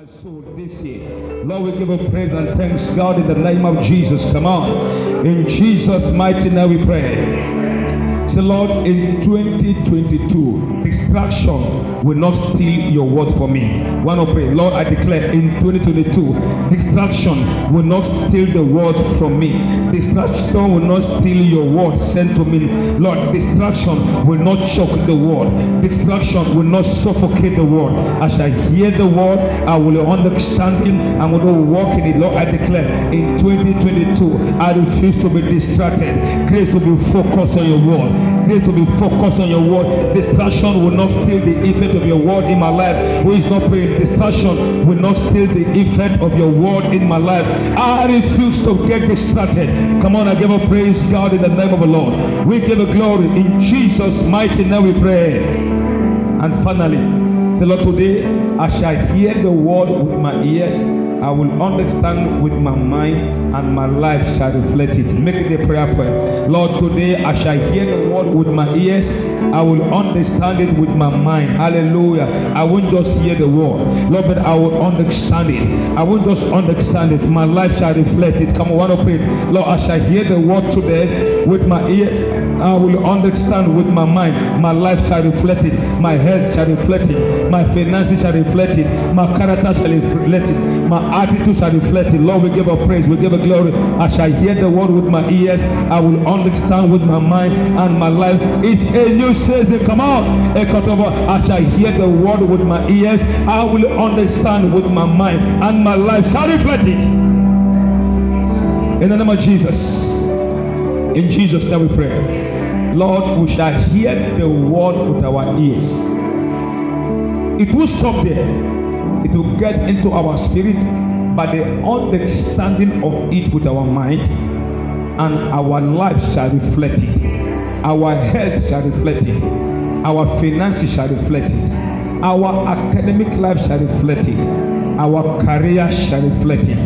my soul this year. Lord, we give you praise and thanks, God, in the name of Jesus. Come on. In Jesus' mighty name we pray. Say, Lord, in 2022, distraction will not steal your word for me. Want to pray? Lord, I declare in 2022, distraction will not steal the word from me. Distraction will not steal your word sent to me. Lord, distraction will not choke the word. Distraction will not suffocate the word. As I hear the word, I will understand it. I'm going to walk in it. Lord, I declare in 2022, I refuse to be distracted. Grace to be focused on your word. Grace to be focused on your word. Distraction will not steal the effect of your word in my life. Who is not praying? Distraction will not steal the effect of your word in my life. I refuse to get distracted. Come on, I give a praise, God, in the name of the Lord. We give a glory. In Jesus' mighty name we pray. And finally, say, Lord, today I shall hear the word with my ears. I will understand with my mind, and my life shall reflect it. Make it a prayer point. Lord, today I shall hear the word with my ears. I will understand it with my mind. Hallelujah. I won't just hear the word, Lord, but I will understand it. I won't just understand it. My life shall reflect it. Come on, one of it. Lord, I shall hear the word today with my ears. I will understand with my mind. My life shall reflect it. My health shall reflect it. My finances shall reflect it. My character shall reflect it. My attitude shall reflect it. Lord, we give a praise. We give a glory. I shall hear the word with my ears. I will understand with my mind, and my life is a new season. Come on. I shall hear the word with my ears. I will understand with my mind, and my life shall reflect it. In the name of Jesus. In Jesus' name we pray. Lord, we shall hear the word with our ears. It will stop there. It will get into our spirit by the understanding of it with our mind, and our life shall reflect it. Our health shall reflect it. Our finances shall reflect it. Our academic life shall reflect it. Our career shall reflect it.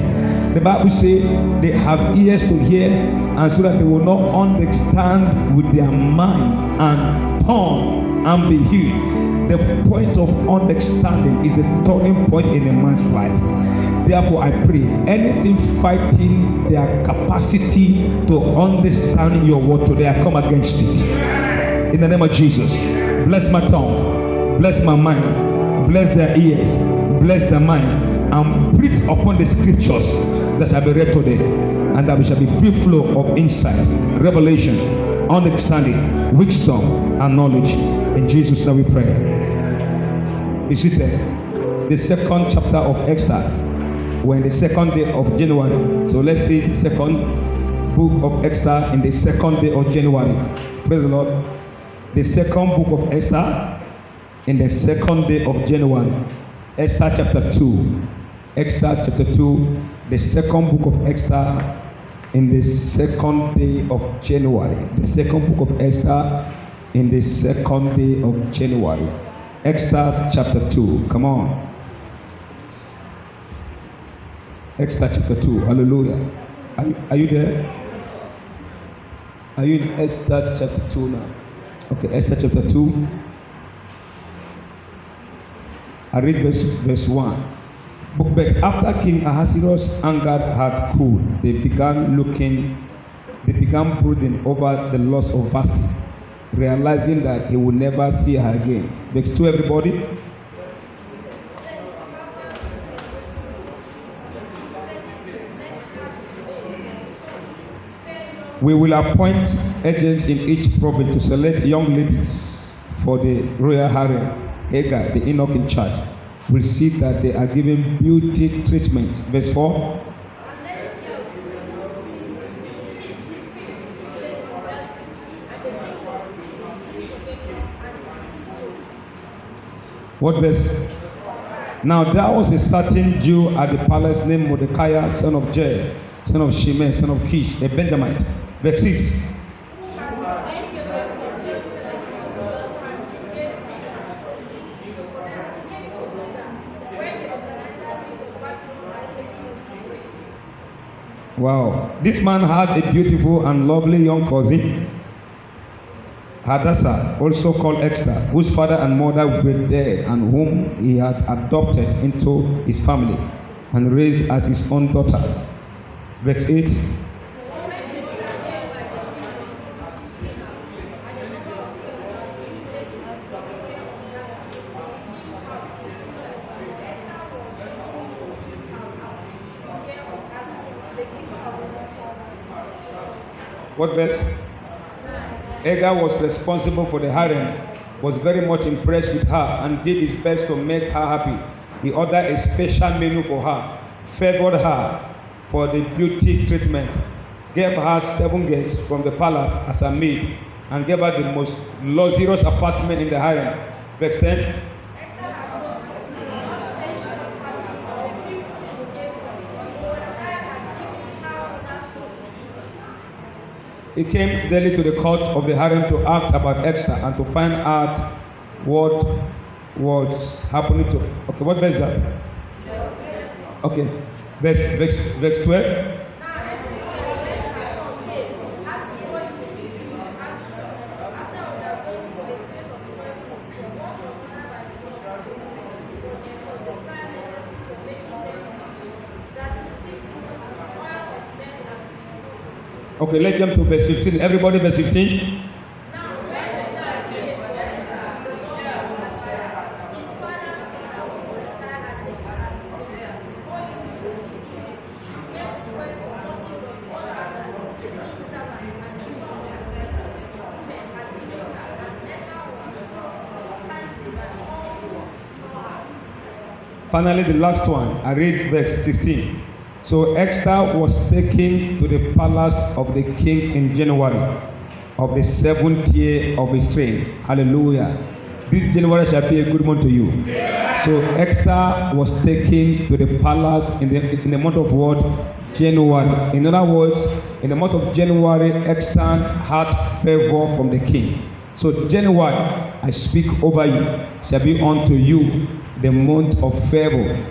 The Bible says they have ears to hear, and so that they will not understand with their mind and turn and be healed. The point of understanding is the turning point in a man's life. Therefore, I pray, anything fighting their capacity to understand your word today, I come against it. In the name of Jesus, bless my tongue, bless my mind, bless their ears, bless their mind, and breathe upon the scriptures that shall be read today, and that we shall be free flow of insight, revelation, understanding, wisdom, and knowledge. In Jesus' name we pray. Be seated. The second chapter of Esther. We're in the second day of January. So let's see the second book of Esther in the second day of January. Praise the Lord. The second book of Esther in the second day of January. Esther chapter 2. Esther chapter 2. The second book of Esther in the second day of January. The second book of Esther in the second day of January. Esther chapter 2. Come on. Esther chapter 2. Hallelujah. Are you there? Are you in Esther chapter 2 now? Okay, Esther chapter 2. I read verse 1. But after King Ahasuerus' anger had cooled, they began brooding over the loss of Vashti, realizing that he would never see her again. Verse 2, everybody. We will appoint agents in each province to select young ladies for the royal harem. Hagar, the eunuch in charge, will see that they are given beauty treatments. Verse 4. What verse? Now there was a certain Jew at the palace named Mordecai, son of Jair, son of Shimei, son of Kish, a Benjamite. Verse 6. Wow. This man had a beautiful and lovely young cousin Hadassah, also called Esther, whose father and mother were dead, and whom he had adopted into his family and raised as his own daughter. Verse 8. What verse? Hagar was responsible for the harem, was very much impressed with her, and did his best to make her happy. He ordered a special menu for her, favored her for the beauty treatment, gave her 7 guests from the palace as a maid, and gave her the most luxurious apartment in the harem. Verse 10. He came daily to the court of the harem to ask about Esther and to find out what was happening to. Okay, what verse is that? Okay, verse 12. Okay, let's jump to verse 15. Everybody, verse 15. Finally, the last one. I read verse 16. So Esther was taken to the palace of the king in January of the 7th year of his reign. Hallelujah. This January shall be a good month to you. So Esther was taken to the palace in the month of what? January. In other words, in the month of January, Esther had favor from the king. So January, I speak over you, shall be unto you the month of favor.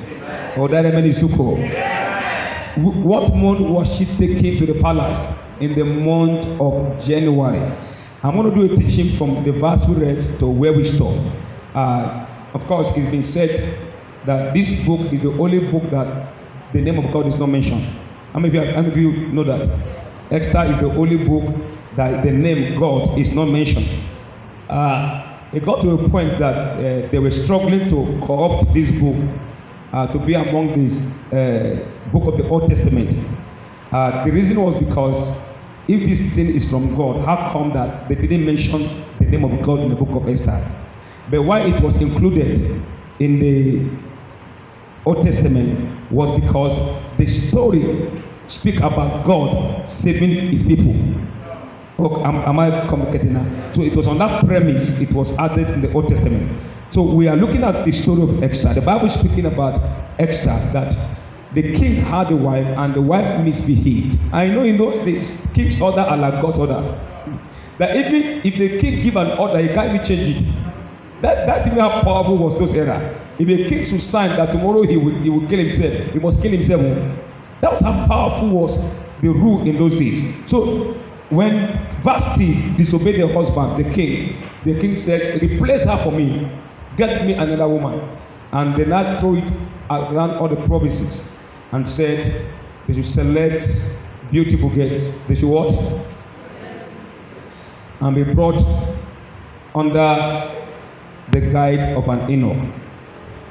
Or that man is too cold. What month was she taken to the palace? In the month of January. I'm going to do a teaching from the verse we read to where we stop. Of course, it's been said that this book is the only book that the name of God is not mentioned. How many of you know that? Esther is the only book that the name God is not mentioned. It got to a point that they were struggling to co-opt this book to be among this book of the Old Testament. The reason was because if this thing is from God, how come that they didn't mention the name of God in the book of Esther? But why it was included in the Old Testament was because the story speak about God saving his people. Oh, am I communicating now? So it was on that premise it was added in the Old Testament. So we are looking at the story of Esther. The Bible is speaking about Esther, that the king had a wife and the wife misbehaved. I know in those days, king's order are like God's order. That even if the king give an order, he can't even change it. That's even how powerful was those era. If a king should sign that tomorrow he will kill himself, he must kill himself. That was how powerful was the rule in those days. So when Vashti disobeyed her husband, the king said, replace her for me, get me another woman. And they now throw it around all the provinces and said they should select beautiful girls. They should what? And be brought under the guide of an eunuch.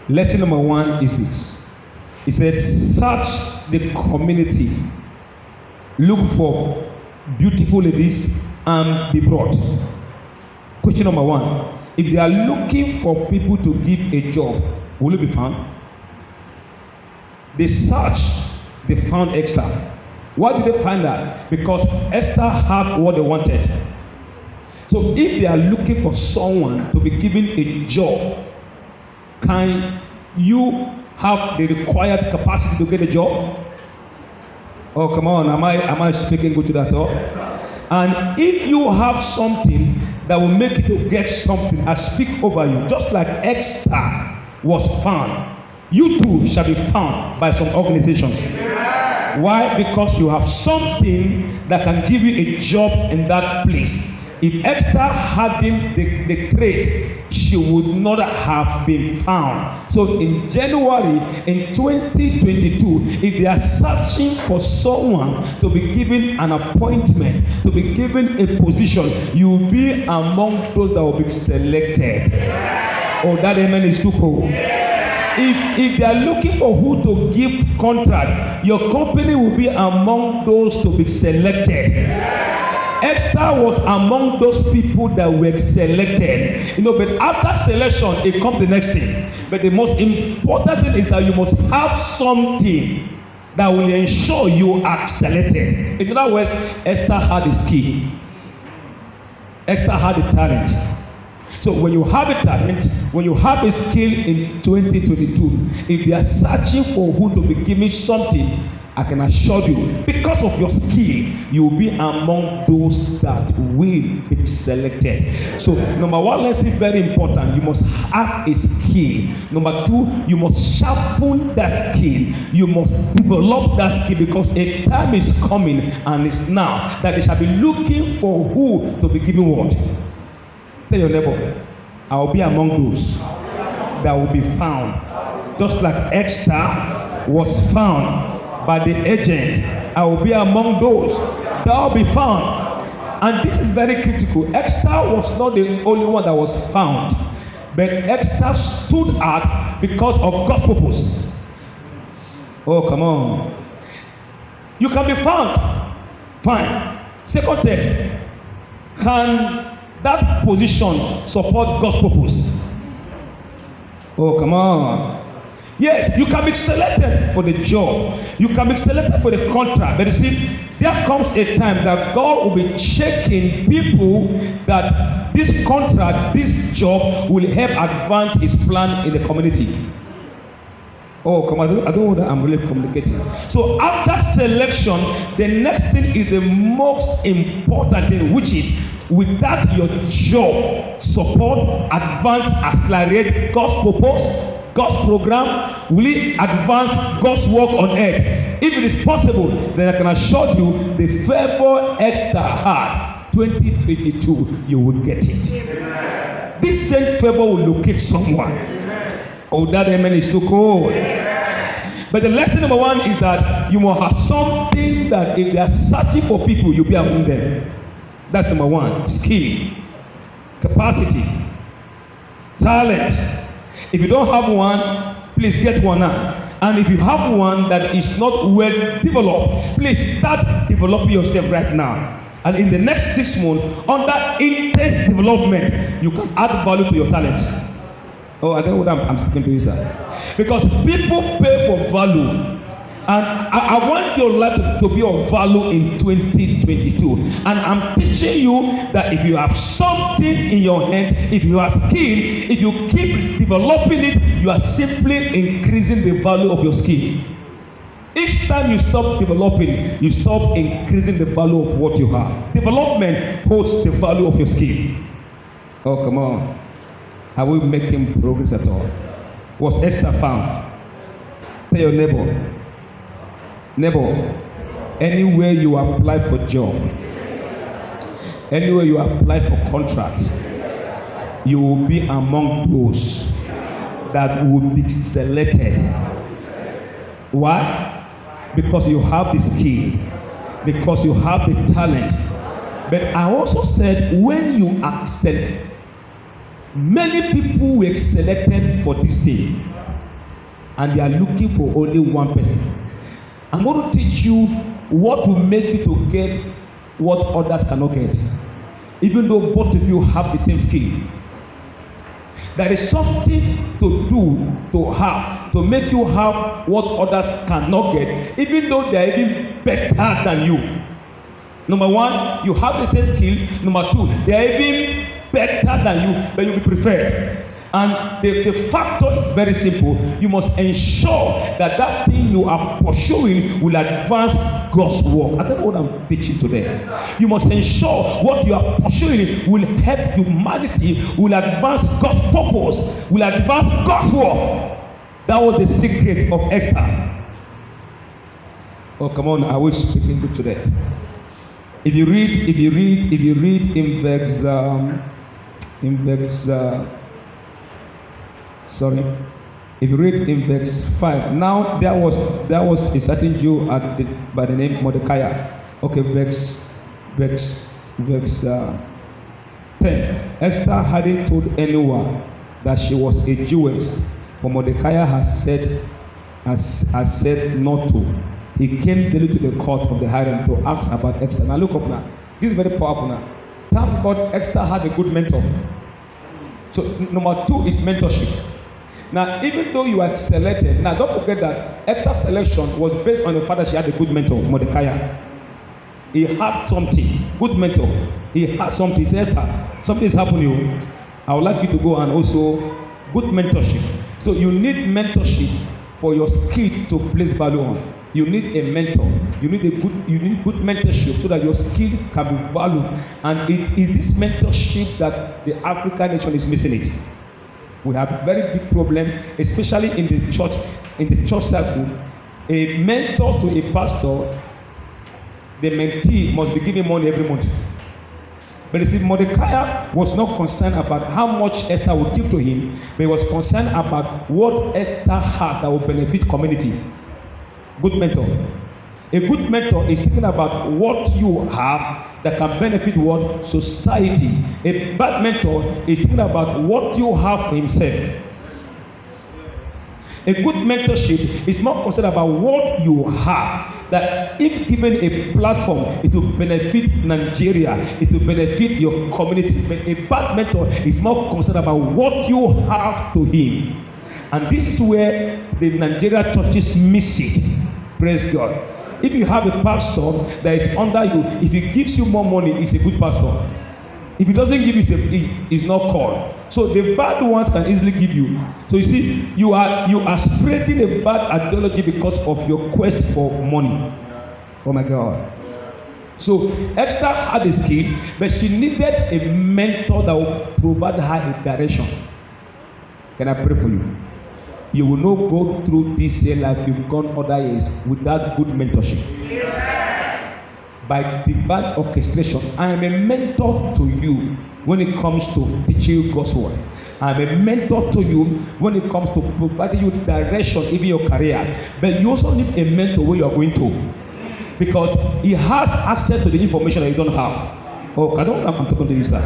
Lesson number 1 is this. He said, search the community, look for beautiful ladies and be brought. Question number 1. If they are looking for people to give a job, will it be found? They searched, they found Esther. Why did they find her? Because Esther had what they wanted. So if they are looking for someone to be given a job, can you have the required capacity to get a job? Oh, come on, am I speaking good to that all? And if you have something that will make you to get something, I speak over you, just like Esther was found, you too shall be found by some organizations. Why? Because you have something that can give you a job in that place. If Esther hadn't the trait, she would not have been found. So in January in 2022, if they are searching for someone to be given an appointment, to be given a position, you will be among those that will be selected. Oh, that amen is too cold. If they are looking for who to give contract, your company will be among those to be selected. Esther was among those people that were selected. But after selection, it comes the next thing. But the most important thing is that you must have something that will ensure you are selected. In other words, Esther had a skill. Esther had a talent. So when you have a talent, when you have a skill in 2022, if they are searching for who to be giving something, I can assure you, because of your skill, you will be among those that will be selected. So, number one lesson, very important. You must have a skill. Number two, you must sharpen that skill. You must develop that skill, because a time is coming, and it's now, that they shall be looking for who to be giving what. Tell your neighbor, I will be among those that will be found. Just like Esther was found by the agent, I will be among those that will be found. And this is very critical. Esther was not the only one that was found, but Esther stood out because of God's purpose. Oh, come on. You can be found. Fine. Second text. Can that position support God's purpose? Oh, come on. Yes, you can be selected for the job. You can be selected for the contract. But you see, there comes a time that God will be checking people that this contract, this job will help advance his plan in the community. Oh, come on, I don't know that I'm really communicating. So after selection, the next thing is the most important thing, which is, will that your job support, advance, accelerate God's purpose, God's program? Will it advance God's work on earth? If it is possible, then I can assure you, the favor Esther had 2022, you will get it. Amen. This same favor will locate someone. Amen. Oh, that amen is too cold. Amen. But the lesson number one is that you must have something that if they are searching for people, you'll be among them. That's number one. Skill, capacity, talent. If you don't have one, please get one now. And if you have one that is not well developed, please start developing yourself right now. And in the next 6 months, under intense development, you can add value to your talent. Oh, I don't know what I'm speaking to you, sir. Because people pay for value. And I want your life to be of value in 2022. And I'm teaching you that if you have something in your hand, if you have skill, if you keep developing it, you are simply increasing the value of your skill. Each time you stop developing, you stop increasing the value of what you have. Development holds the value of your skill. Oh, come on. Are we making progress at all? Was Esther found? Tell your neighbor, anywhere you apply for job, anywhere you apply for contracts, you will be among those that will be selected. Why? Because you have the skill, because you have the talent. But I also said, when you are selected, many people were selected for this thing, and they are looking for only one person. I'm going to teach you what will make you to get what others cannot get, even though both of you have the same skill. There is something to do, to have, to make you have what others cannot get, even though they are even better than you. Number one, you have the same skill. Number two, they are even better than you, but you'll be preferred. And the factor is very simple. You must ensure that that thing you are pursuing will advance God's work. I don't know what I'm teaching today. You must ensure what you are pursuing will help humanity, will advance God's purpose, will advance God's work. That was the secret of Esther. Oh, come on, are we speaking good today? If you read in if you read in verse 5, now there was a certain Jew by the name Mordecai. Okay, verse 10. Esther hadn't told anyone that she was a Jewess, for Mordecai has said not to. He came daily to the court of the harem to ask about Esther. Now look up now. This is very powerful now. Thank God Esther had a good mentor. So number 2 is mentorship. Now even though you are selected, now don't forget that Esther's selection was based on the fact that she had a good mentor, Mordecai. He had something, good mentor. He had something. He says, Esther, something is happening to you. I would like you to go and also good mentorship. So you need mentorship for your skill to place value on. You need a mentor. You need good mentorship so that your skill can be valued. And it is this mentorship that the African nation is missing it. We have a very big problem, especially in the church circle. A mentor to a pastor, the mentee must be giving money every month. But you see, Mordecai was not concerned about how much Esther would give to him, but he was concerned about what Esther has that will benefit community. Good mentor. A good mentor is thinking about what you have that can benefit what? Society. A bad mentor is thinking about what you have for himself. A good mentorship is not concerned about what you have, that if given a platform, it will benefit Nigeria, it will benefit your community. But a bad mentor is more concerned about what you have to him. And this is where the Nigeria churches miss it. Praise God. If you have a pastor that is under you, if he gives you more money, he's a good pastor. If he doesn't give you, he's not called. So the bad ones can easily give you. So you see, you are spreading a bad ideology because of your quest for money. Oh my God. So Esther had a skill, but she needed a mentor that will provide her a direction. Can I pray for you? You will not go through this year like you've gone other years without good mentorship. By divine orchestration, I am a mentor to you when it comes to teaching you God's word. I am a mentor to you when it comes to providing you direction in your career. But you also need a mentor where you are going to, because he has access to the information that you don't have. Oh, I don't know if I'm talking to you, sir.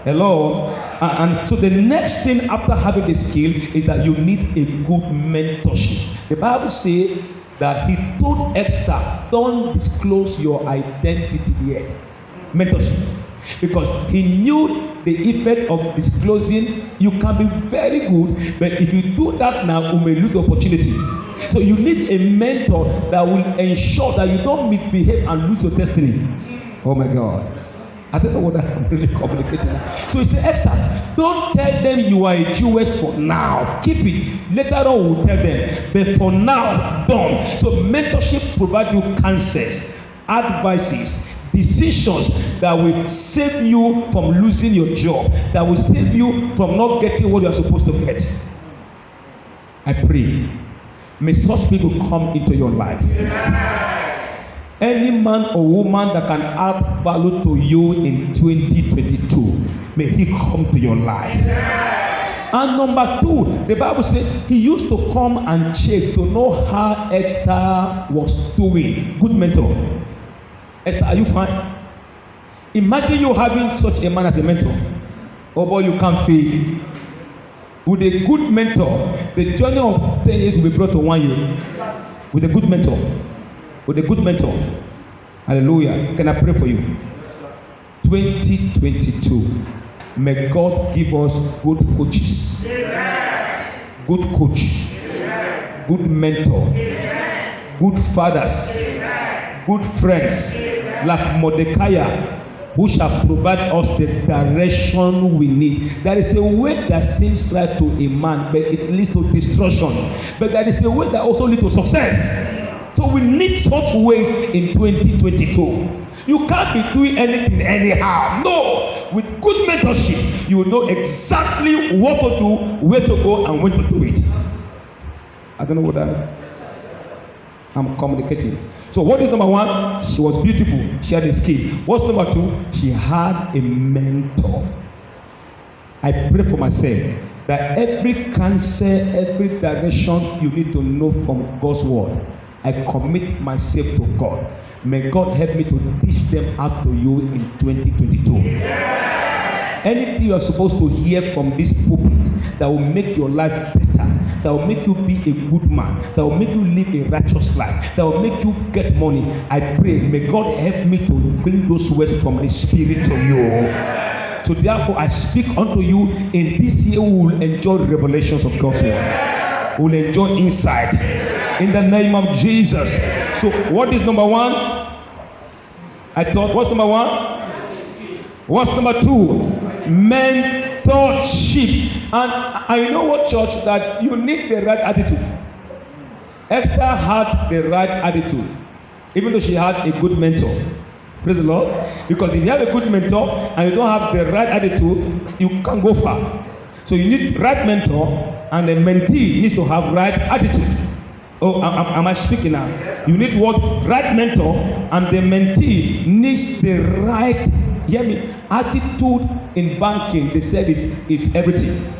Hello. And so the next thing after having the skill is that you need a good mentorship. The Bible says that he told Esther, don't disclose your identity yet. Mentorship. Because he knew the effect of disclosing. You can be very good, but if you do that now, you may lose the opportunity. So you need a mentor that will ensure that you don't misbehave and lose your destiny. Oh my God. I don't know what I'm really communicating. So he said, Esther, don't tell them you are a Jewess for now. Keep it. Later on, we'll tell them. But for now, don't. So mentorship provides you counsels, advices, decisions that will save you from losing your job, that will save you from not getting what you are supposed to get. I pray, may such people come into your life. Amen. Any man or woman that can add value to you in 2022, may he come to your life. Yeah. And number 2, the Bible says he used to come and check to know how Esther was doing. Good mentor. Esther, are you fine? Imagine you having such a man as a mentor. Oh boy, you can't fail. With a good mentor, the journey of 10 years will be brought to 1 year. With a good mentor. With a good mentor. Hallelujah. Can I pray for you? 2022. May God give us good coaches. Amen. Good coach. Amen. Good mentor. Amen. Good fathers. Amen. Good friends. Amen. Like Mordecai, who shall provide us the direction we need. There is a way that seems right to a man, but it leads to destruction. But there is a way that also leads to success. So we need such ways in 2022. You can't be doing anything anyhow. No. With good mentorship, you will know exactly what to do, where to go, and when to do it. I don't know what that is. I'm communicating. So what is number one? She was beautiful. She had a skill. What's number two? She had a mentor. I pray for myself that every counsel, every direction you need to know from God's word, I commit myself to God. May God help me to teach them out to you in 2022. Anything you are supposed to hear from this pulpit that will make your life better, that will make you be a good man, that will make you live a righteous life, that will make you get money, I pray, may God help me to bring those words from the Spirit to you. So therefore, I speak unto you, in this year we will enjoy revelations of God's word. We will enjoy insight in the name of Jesus. So what is number one? I thought, what's number one? What's number two? Mentorship. And you know what, church, that you need the right attitude. Esther had the right attitude, even though she had a good mentor. Praise the Lord. Because if you have a good mentor and you don't have the right attitude, you can't go far. So you need right mentor, and the mentee needs to have right attitude. Oh, am I speaking now? You need what? Right mentor, and the mentee needs the right, hear me, attitude. In banking, they said is everything.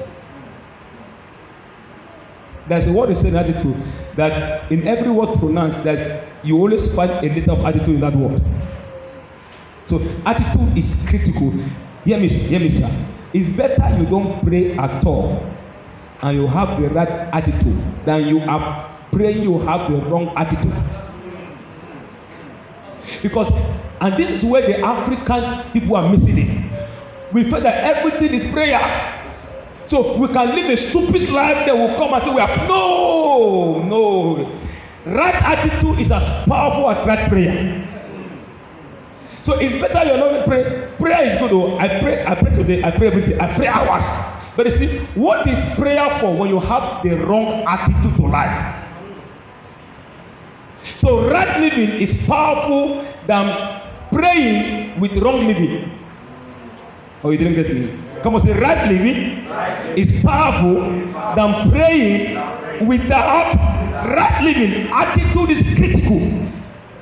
There's a word they say in attitude, that in every word pronounced, you always find a little of attitude in that word. So attitude is critical. Hear me, sir. It's better you don't pray at all and you have the right attitude than you are praying you have the wrong attitude. Because, and this is where the African people are missing it. We feel that everything is prayer. So we can live a stupid life that will come and say we are no. Right attitude is as powerful as right prayer. So it's better you're not praying. Prayer is good. Oh, I pray today, I pray everything, I pray hours. But you see, what is prayer for when you have the wrong attitude to life? So right living is powerful than praying with wrong living. Oh, you didn't get me? Come on, say right living is powerful than praying without right living. Attitude is critical.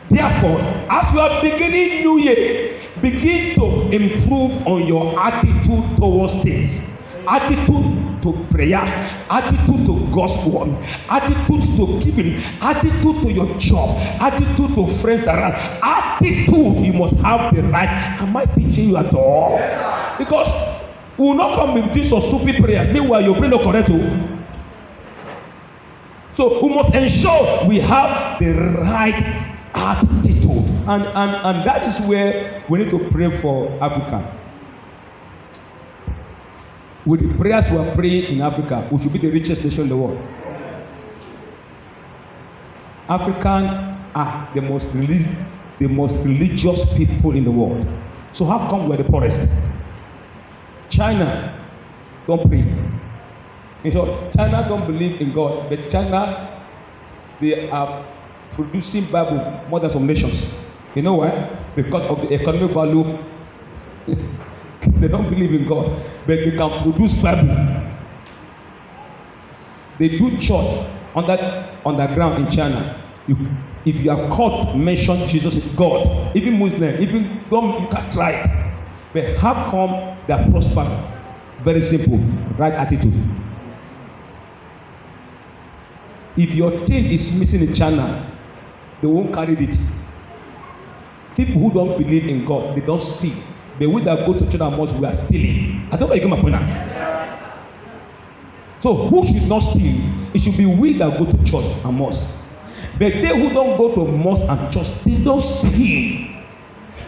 Therefore, as you are beginning new year, begin to improve on your attitude towards things. Attitude to prayer, attitude to God's word, attitude to giving, attitude to your job, attitude to friends around. Attitude, you must have the right. Am I teaching you at all? Because we will not come with some stupid prayers. Meanwhile, your prayer not correct. So we must ensure we have the right attitude, and that is where we need to pray for Africa. With the prayers we are praying in Africa, we should be the richest nation in the world. Africans are the most religious people in the world. So how come we're the poorest? China don't pray. In short, China don't believe in God, but China, they are producing Bible more than some nations. You know why? Because of the economic value. They don't believe in God, but they can produce Bible. They do church underground in China. If you are caught to mention Jesus is God, even Muslim, even don't, you can try it. But how come they are prospering? Very simple, right attitude. If your thing is missing in China, they won't carry it. People who don't believe in God, they don't steal. But we that go to church and mosque, we are stealing. I don't know if you get my point now. So who should not steal? It should be we that go to church and mosque. But they who don't go to mosque and church, they don't steal.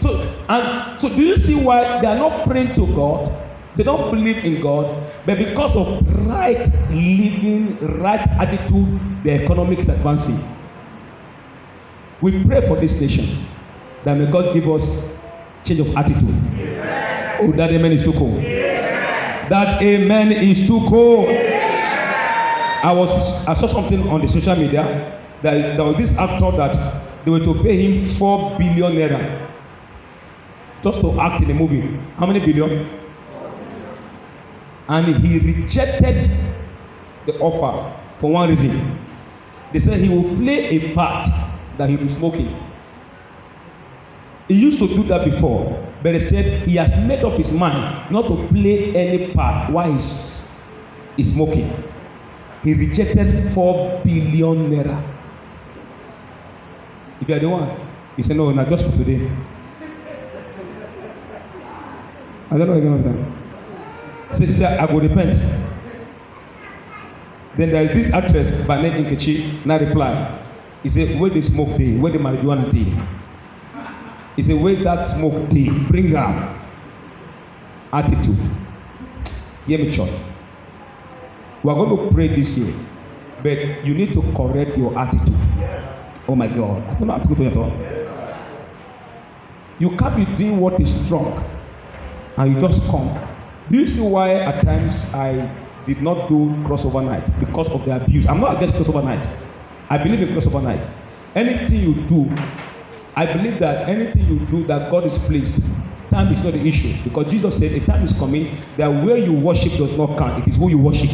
So do you see why they are not praying to God? They don't believe in God, but because of right living, right attitude, the economic is advancing. We pray for this nation that may God give us change of attitude. Amen. Oh, that amen is too cold. Amen. That amen is too cold. I saw something on the social media that there was this actor that they were to pay him 4 billion naira just to act in a movie. How many billion? And he rejected the offer for one reason. They said he will play a part that he was smoking. He used to do that before, but he said he has made up his mind not to play any part while he's smoking. He rejected 4 billion naira. If you are the one, you say, no, not just for today. I don't know again of that. Say, I go repent. Then there is this actress by name Nkechi, now reply. He said, where the smoke day, where the marijuana day? He said, where that smoke day, bring her attitude. Hear me, church. We are going to pray this year, but you need to correct your attitude. Oh my God, I don't know how to go to your door. You can't be doing what is strong and you just come. Do you see why at times I did not do crossover night? Because of the abuse. I'm not against crossover night. I believe in crossover night. Anything you do, I believe that anything you do that God is pleased, time is not the issue. Because Jesus said a time is coming that where you worship does not count. It is who you worship.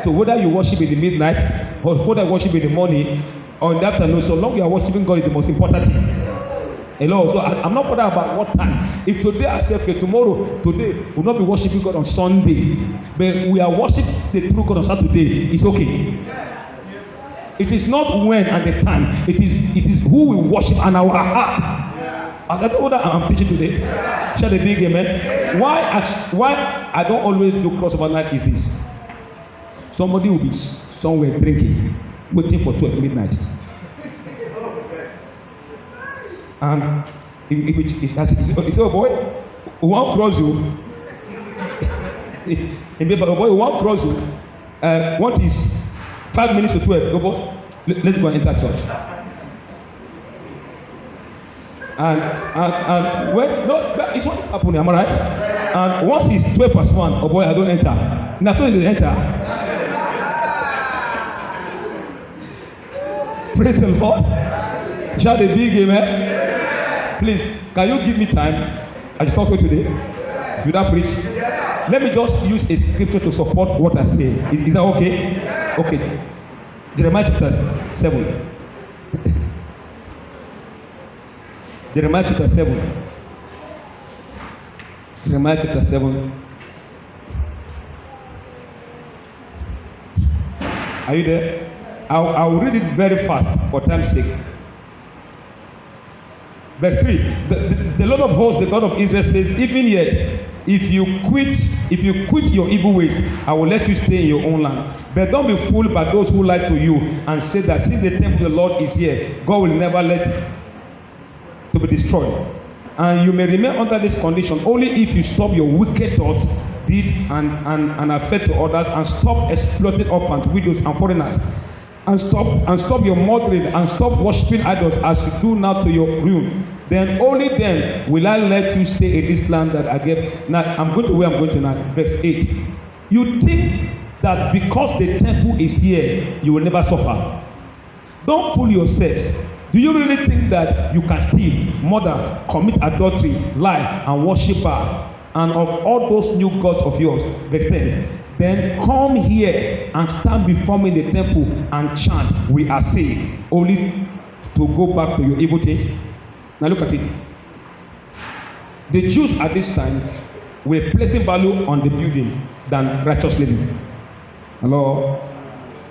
So whether you worship in the midnight or whether you worship in the morning or in the afternoon, so long you are worshiping God is the most important thing. Hello, so I'm not bothered about what time. If today I say, okay, today we'll not be worshiping God on Sunday, but we are worshiping the true God on Saturday, it's okay. It is not when and the time, it is who we worship and our heart. I don't know what I'm teaching today. Share the big amen. Why I don't always do crossover night is this. Somebody will be somewhere drinking, waiting for 12 midnight. And if a boy who won't cross you, if a boy who won't cross you, what is 5 minutes to 12? Go boy, let's go and enter church. And when no, it's what is happening, am I right? And once it's 12 past 1, oh boy, I don't enter. Now so they enter. Praise the Lord. Shout a big amen. Please, can you give me time as you talk to today? Should I preach? Let me just use a scripture to support what I say. Is that okay? Okay. Jeremiah chapter 7. Jeremiah chapter 7. Jeremiah chapter 7. Are you there? I'll read it very fast for time's sake. Verse 3. The Lord of hosts, the God of Israel says, even yet, if you quit your evil ways, I will let you stay in your own land. But don't be fooled by those who lie to you and say that since the temple of the Lord is here, God will never let it to be destroyed. And you may remain under this condition only if you stop your wicked thoughts, deeds, and affect to others, and stop exploiting orphans, widows, and foreigners. And stop your murdering and stop worshiping idols as you do now to your ruin. Then only then will I let you stay in this land that I gave. Now I'm going to where I'm going to now. Verse 8. You think that because the temple is here, you will never suffer. Don't fool yourselves. Do you really think that you can steal, murder, commit adultery, lie, and worship her, and of all those new gods of yours? Verse 10. Then come here and stand before me in the temple and chant, we are saved, only to go back to your evil things. Now look at it. The Jews at this time were placing value on the building than righteous living. Hello?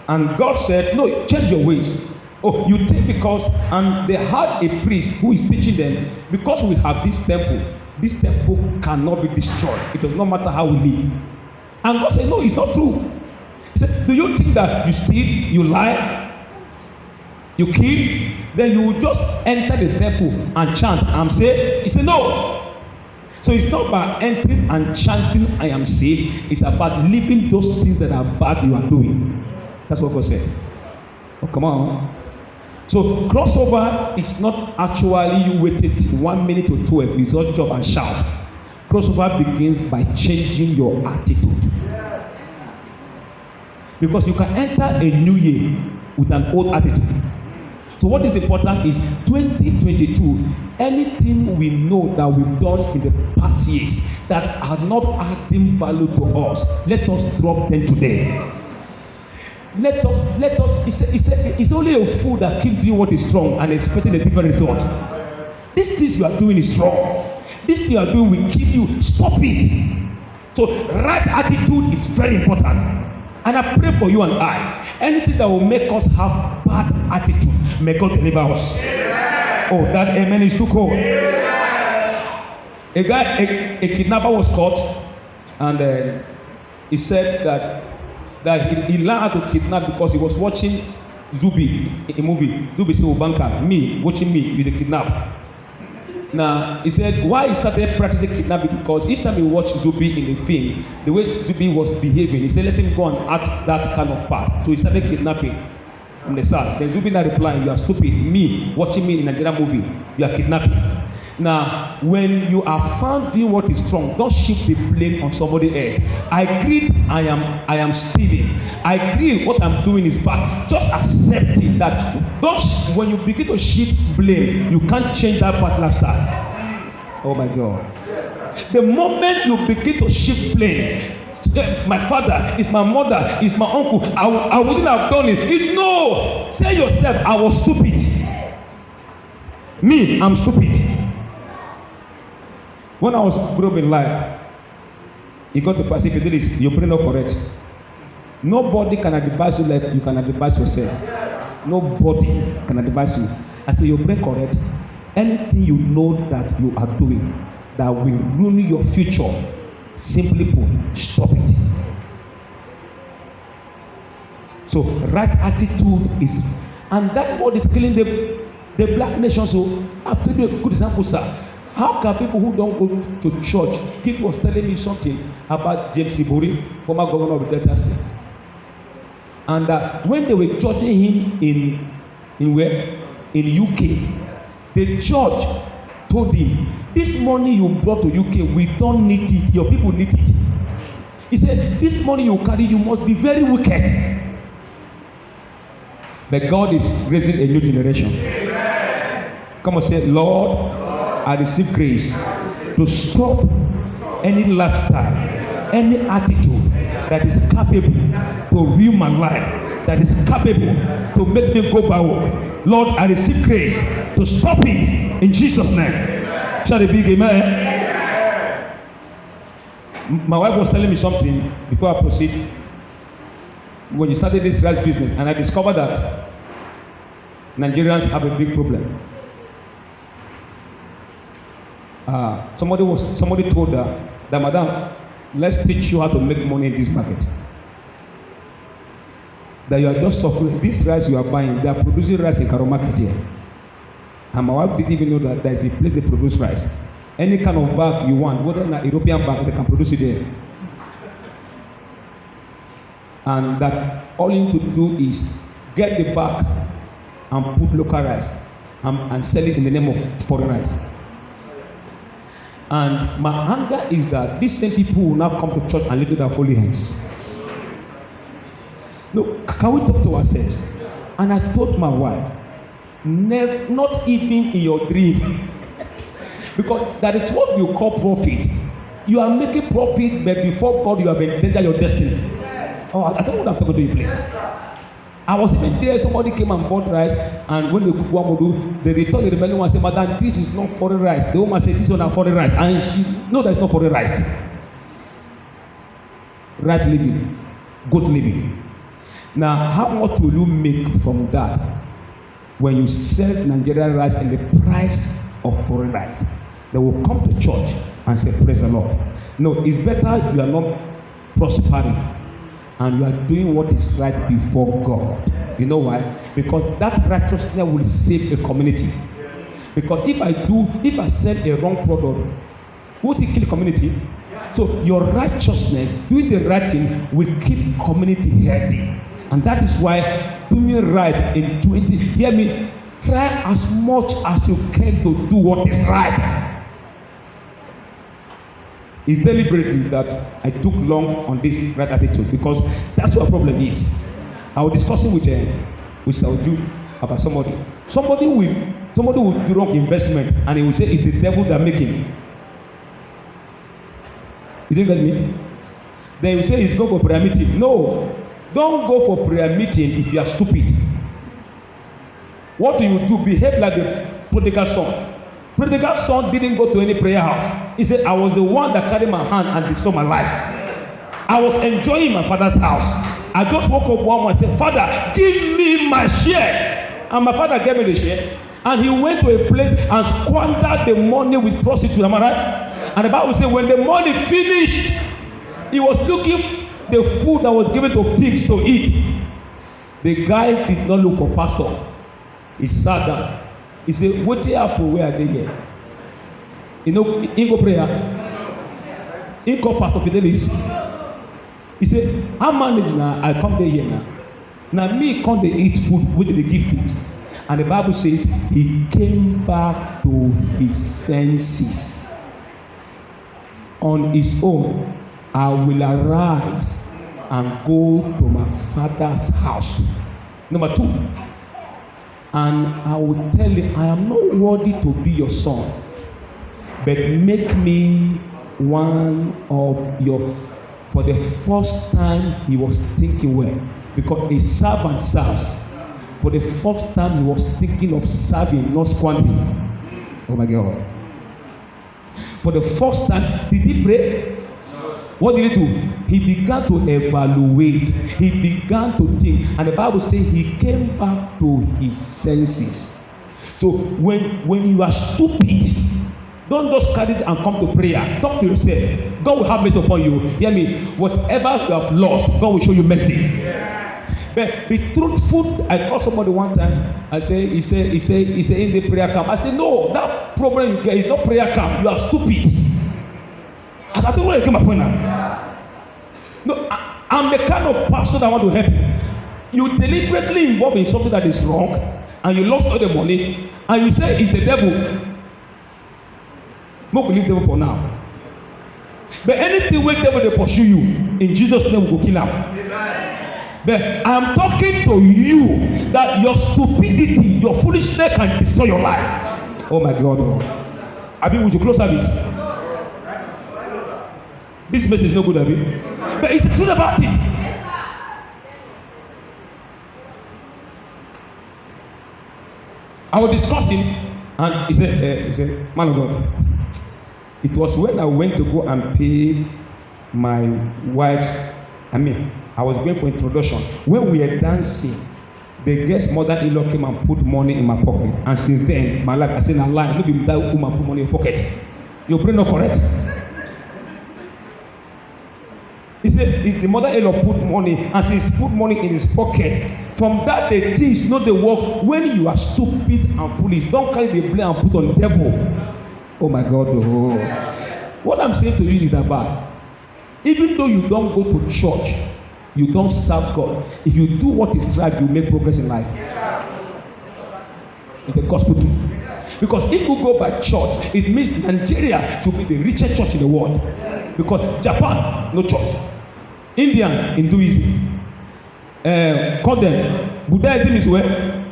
And God said, no, change your ways. Oh, you think because, and they had a priest who is teaching them, because we have this temple cannot be destroyed. It does not matter how we live. And God said, no, it's not true. He said, do you think that you steal, you lie, you kill, then you will just enter the temple and chant, I am saved? He said, no. So it's not about entering and chanting, I am saved. It's about living those things that are bad you are doing. That's what God said. Oh, come on. So crossover is not actually you waiting 1 minute to 12. It's your job and shout. Crossover begins by changing your attitude. Because you can enter a new year with an old attitude. So what is important is 2022, anything we know that we've done in the past years that are not adding value to us, let us drop them today. let us, he said, it's only a fool that keeps doing what is strong and expecting a different result. This thing you are doing is strong. This thing you are doing will keep you. Stop it. So right attitude is very important. And I pray for you and I. Anything that will make us have bad attitude, may God deliver us. Oh, that amen is too cold. A kidnapper was caught, and he said that he learned how to kidnap because he was watching Zubi, a movie. Zubi said, Banka, watching me with the kidnap. Now, he said, why he started practicing kidnapping? Because each time he watched Zubi in the film, the way Zubi was behaving, he said, let him go and act that kind of part. So he started kidnapping from the start. Then Zubi now replying, you are stupid. Me, watching me in a Nigerian movie, you are kidnapping. Now, when you are found doing what is wrong, don't shift the blame on somebody else. I agree, I am stealing. I agree what I'm doing is bad. Just accept it. That when you begin to shift blame, you can't change that bad lifestyle. Oh my God. The moment you begin to shift blame, my father, is my mother, is my uncle, I wouldn't have done it. No, say yourself, I was stupid. Me, I'm stupid. When I was growing in life, you got to pass. If you do this, you bring up correct. Nobody can advise you like you can advise yourself. Nobody can advise you. I say you bring correct. Anything you know that you are doing that will ruin your future, simply put, stop it. So right attitude is, and that what is killing the black nation. So after the good example, sir. How can people who don't go to church? Kid was telling me something about James Ibori, former governor of the Delta State, and when they were judging him in where? In UK, the judge told him, "This money you brought to UK, we don't need it. Your people need it." He said, "This money you carry, you must be very wicked." But God is raising a new generation. Amen. Come on, say, Lord, I receive grace to stop any lifestyle, any attitude that is capable to ruin my life, that is capable to make me go backward. Lord, I receive grace to stop it in Jesus' name. Shout a big amen. My wife was telling me something before I proceed. When you started this rice business, and I discovered that Nigerians have a big problem. Somebody told her that, Madam, let's teach you how to make money in this market. That you are just suffering. This rice you are buying, they are producing rice in Karo market here. And my wife didn't even know that there is a place they produce rice. Any kind of bag you want, whether an European bag, they can produce it there. And that all you need to do is get the bag and put local rice and sell it in the name of foreign rice. And my anger is that these same people will now come to church and lift their holy hands. No, can we talk to ourselves? And I told my wife, not even in your dream. Because that is what you call profit. You are making profit, but before God, you have endangered your destiny. Oh, I don't know what I'm talking to you, please. I was even there, somebody came and bought rice, and when they cook wamudu, they returned the remaining one and said, Madam, this is not foreign rice. The woman said, this is not foreign rice. And she know that it's not foreign rice. Right living, good living. Now, how much will you make from that when you sell Nigerian rice in the price of foreign rice? They will come to church and say, praise the Lord. No, it's better you are not prospering and you are doing what is right before God. You know why? Because that righteousness will save a community. Because if I sell a wrong product, would it kill the community? So your righteousness, doing the right thing, will keep community healthy. And that is why doing right in 20, hear me, try as much as you can to do what is right. It's deliberately that I took long on this right attitude, because that's what the problem is. I was discussing with Sauju about somebody. Somebody will do wrong investment and he will say it's the devil that make him. You didn't get me? Then you say he's going for prayer meeting. No, Don't go for prayer meeting if you are stupid. What do? Behave like the prodigal son. Prodigal son didn't go to any prayer house. He said, I was the one that carried my hand and destroyed my life. I was enjoying my father's house. I just woke up one morning and said, Father, give me my share. And my father gave me the share. And he went to a place and squandered the money with prostitutes. Am I right? And the Bible says when the money finished, he was looking for the food that was given to pigs to eat. The guy did not look for pastor. He sat down. He said, what happened? Where are they here? You know, he go prayer. He called Pastor Fidelis. He said, I manage now, I come there here now. Now me come they eat food with the give pigs. And the Bible says he came back to his senses. On his own, I will arise and go to my father's house. Number 2. And I will tell him, I am not worthy to be your son, but make me one of your. For the first time, he was thinking well, because a servant serves. For the first time, he was thinking of serving, not squandering. Oh my God. For the first time, did he pray? What did he do? He began to evaluate. He began to think. And the Bible says he came back to his senses. So when you are stupid, don't just carry it and come to prayer. Talk to yourself. God will have mercy upon you. Hear me. Whatever you have lost, God will show you mercy. But be truthful. I called somebody one time. I say, he said in the prayer camp. I said, no, that problem you get is not prayer camp. You are stupid. I don't know where I get my point now. No, I'm the kind of pastor that want to help you. You deliberately involved in something that is wrong, and you lost all the money, and you say it's the devil. No, leave devil for now. But anything where devil they pursue you, in Jesus' name we go kill him. But I'm talking to you that your stupidity, your foolishness can destroy your life. Oh my God. Abi, would you close service? This message is no good, Abi. But it's the truth about it. I was discussing, and he said, man of God, it was when I went to go and pay my wife's, I was going for introduction. When we were dancing, the guest mother-in-law came and put money in my pocket. And since then, my life, I said, I lie. Nobody that woman put money in your pocket. Your brain not correct. He said, the mother-in-law put money, and since he put money in his pocket, from that day, things not the work. When you are stupid and foolish, don't carry the blame and put on the devil. Oh my God. Oh. What I'm saying to you is that bad. Even though you don't go to church, you don't serve God. If you do what is right, you make progress in life. It's the gospel too. Because if you go by church, it means Nigeria should be the richest church in the world. Because Japan, no church. India, Hinduism. Call them. Buddhism is where?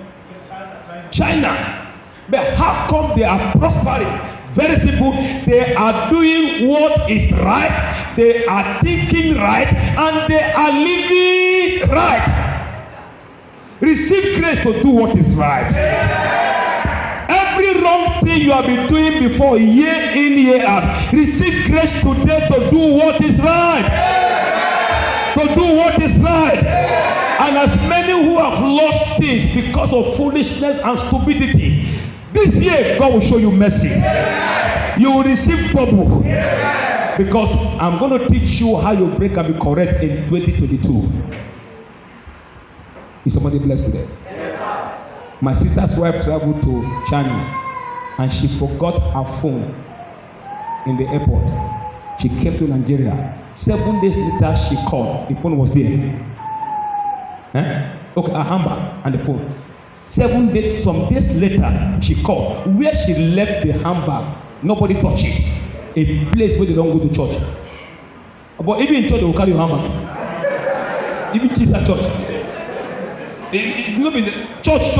China. But how come they are prospering? Very simple. They are doing what is right. They are thinking right. And they are living right. Receive grace to do what is right. Every wrong thing you have been doing before, year in, year out, receive grace today to do what is right. To do what is right. And as many who have lost things because of foolishness and stupidity, this year God will show you mercy. You will receive double. Because I'm going to teach you how your brain can be correct in 2022. Is somebody blessed today? My sister's wife traveled to China and she forgot her phone in the airport. She came to Nigeria. 7 days later, she called. The phone was there. Okay, a handbag and the phone. 7 days, some days later, she called. Where she left the handbag, nobody touched it. A place where they don't go to church. But even in church, they will carry your handbag. Even Jesus church. It will be the church.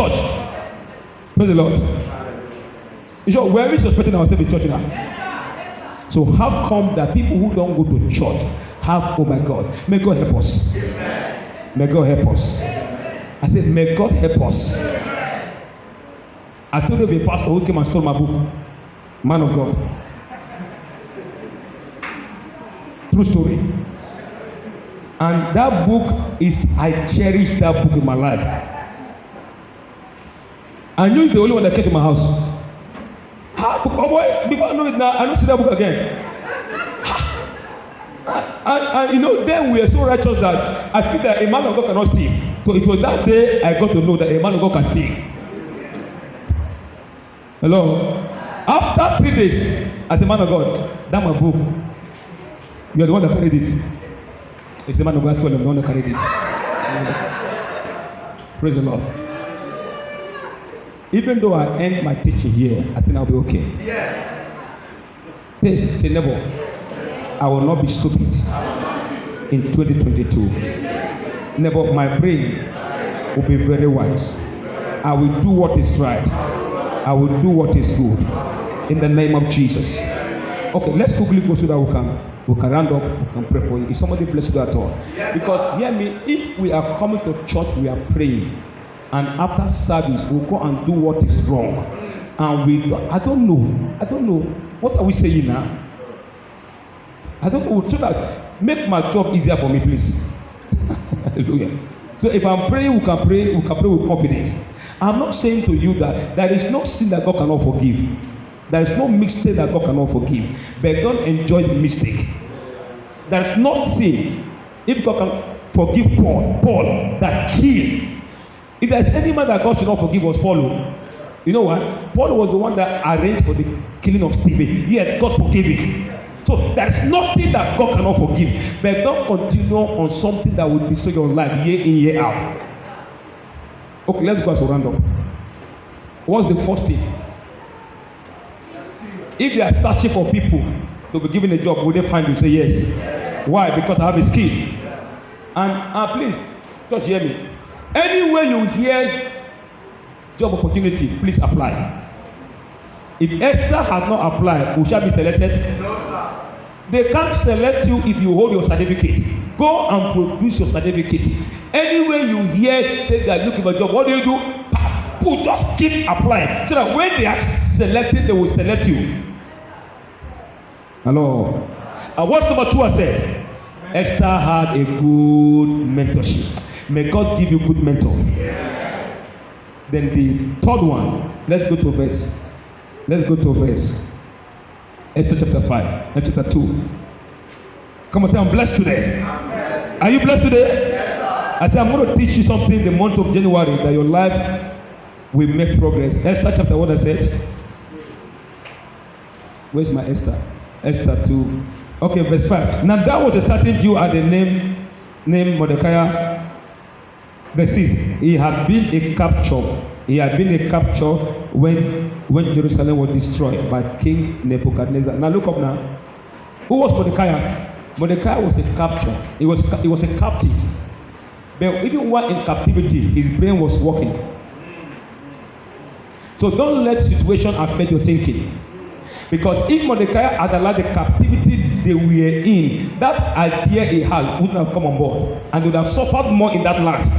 Praise the Lord. You sure we're suspecting ourselves in church now? So how come that people who don't go to church have, oh my God, may God help us. May God help us. I said, may God help us. I told you of a pastor who came and stole my book. Man of God. True story. And that book is, I cherish that book in my life. I knew it's the only one that came to my house. Oh boy, before I know it now, I don't see that book again. And you know, then we are so righteous that I feel that a man of God cannot steal. So it was that day I got to know that a man of God can steal. Hello? After 3 days, as a man of God, that's my book. You are the one that carried it. It's the man of God actually, I'm the one that carried it. Praise the Lord. Even though I end my teaching here, I think I'll be okay. Please say never. I will not be stupid in 2022. Never, my brain will be very wise. I will do what is right. I will do what is good. In the name of Jesus. Okay, let's quickly go so that we can round up, we can pray for you. Is somebody blessed you at all? Because hear me, if we are coming to church, we are praying, and after service we'll go and do what is wrong, and I don't know what are we saying now? I don't know, so that make my job easier for me, please. Hallelujah. So if I'm praying, we can pray with confidence. I'm not saying to you that there is no sin that God cannot forgive. There is no mistake that God cannot forgive. But don't enjoy the mistake. There is no sin. If God can forgive Paul that killed. If there is any man that God should not forgive, was Paul. You know what? Paul was the one that arranged for the killing of Stephen. Yet God forgave him. So there is nothing that God cannot forgive. But don't continue on something that will destroy your life year in, year out. Okay, let's go as a round up. What's the first thing? If they are searching for people to be given a job, will they find you? Say yes. Why? Because I have a skill. And please, church, hear me. Anywhere you hear job opportunity, please apply. If Esther had not applied, will she be selected? No, they can't select you if you hold your certificate. Go and produce your certificate. Anywhere you hear say they are looking for a job, what do? People just keep applying so that when they are selected, they will select you. Hello. And what's number 2 I said? Esther had a good mentorship. May God give you good mentor. Then the third one, let's go to verse. Esther chapter 5 and chapter 2. Come on, say I'm blessed today. Are you blessed today? Yes, sir. I say I'm going to teach you something the month of January that your life will make progress. Esther chapter 1 I said. Where's my Esther? Esther 2. Okay, verse 5. Now that was a certain Jew at the name Mordecai. Verse 6. He had been a capture when Jerusalem was destroyed by King Nebuchadnezzar. Now look up now. Who was Mordecai? Mordecai was a capture. He was a captive. But even while in captivity, his brain was working. So don't let situation affect your thinking. Because if Mordecai had allowed the captivity they were in, that idea he had wouldn't have come on board, and they would have suffered more in that land.